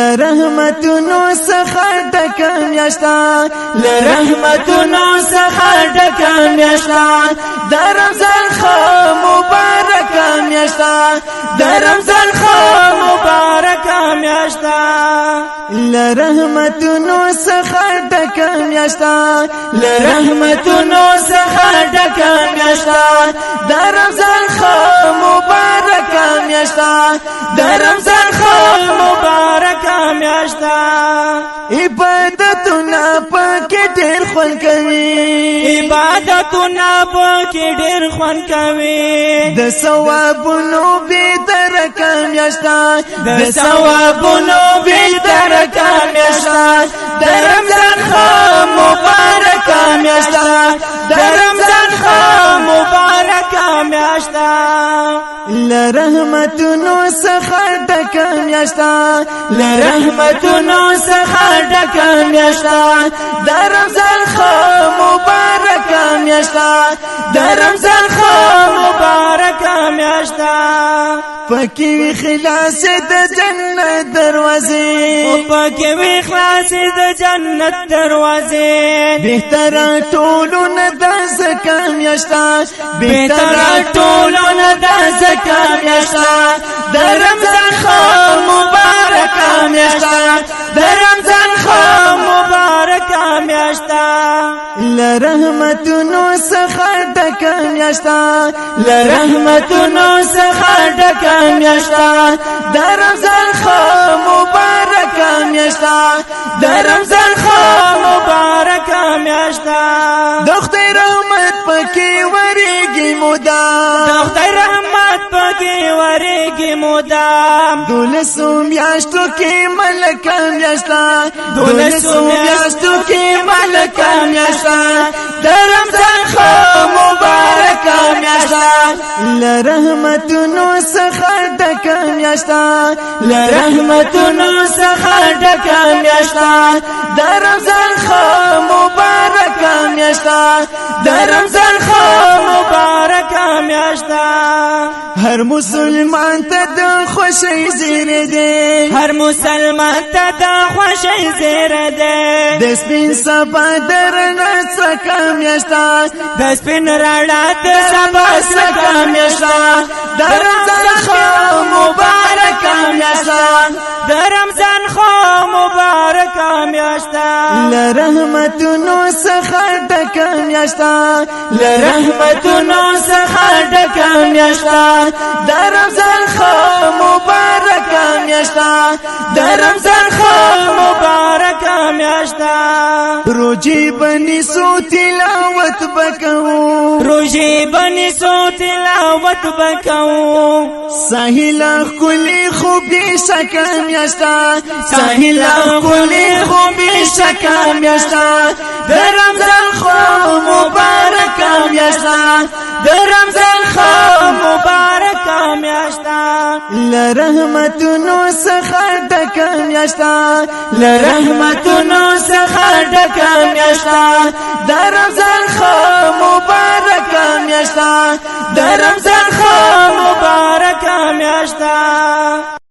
لرحمتونو څخه ډکه میاشتا لرحمتونو څخه ډکه میاشتا د رمضان ښه مبارکه میاشتا د رمضان ښه مبارکه میاشتا لرحمتونو څخه ډکه میاشتا لرحمتونو څخه ډکه میاشتا د رمضان ښه مبارکه میاشتا د رمضان ښه مبارکه میاشتا عبادتونه پکې ډېر خوند کوي عبادتونه پکې ډېر خوند کوي د ثوابونو بېدرکه میاشتا د ثوابونو بېدرکه میاشتا د رمضان ښه مبارکه میاشتا د رمضان ښه مبارکه میاشتا لرحمتونو څخه ډکه میاشتا لرحمتونو څخه ډکه میاشتا د رمضان ښه مبارکه میاشتا د رمضان ښه مبارکه میاشتا پکې وي خلاصې د جنت دروازې پکې وي خلاصې د جنت دروازې بهتره ټولونه د زکه میاشتا بهتره ټولونه د زکه میاشتا د رمضان ښه مبارکه میاشتا د رمضان ښه مبارکه میاشتا لرحمتونو څخه ډکه میاشتا لرحمتونو څخه ډکه میاشتا د رمضان ښه مبارکه میاشتا د رمضان ښه مبارکه میاشتا د خدای رحمت پکې ورېږي مدام د خدای رحمت پکې ورېږي مدام دولسو میاشتو کې ملکه میاشتا دولسو میاشتو کې ملکه میاشتا د رمضان ښه مبارکه میاشتا لرحمتونو څخه ډکه میاشتا لرحمتونو څخه ډکه میاشتا د رمضان ښه مبارکه میاشتا د رمضان ښه مبارکه میاشتا هر مسلمان ته د خوشۍ زیری دی هر مسلمان ته د خوشۍ زیری دی د سپین سبا د رڼا څخه میاشتا د سپین رڼا د سبا څخه میاشتا د رمضان ښه مبارکه میاشتا د رمضان ښه مبارکه میاشتا لرحمتونو څخه ډکه میاشتا لرحمتونو څخه ډکه میاشتا د رمضان ښه مبارکه میاشتا د رمضان ښه مبارکه میاشتا روجي بنیسو تلاوت بکو روجي بنیسو تلاوت بکو ساحل کلی خوبی شکا میاشتا ساحل کلی خوبی شکا میاشتا د رمضان ښه مبارکه میاشتا د رمضان ښه مبارکه میاشتا لرحمتونو څخه ډکه میاشتا لرحمتونو څخه ډکه میاشتا د رمضان ښه مبارکه میاشتا د رمضان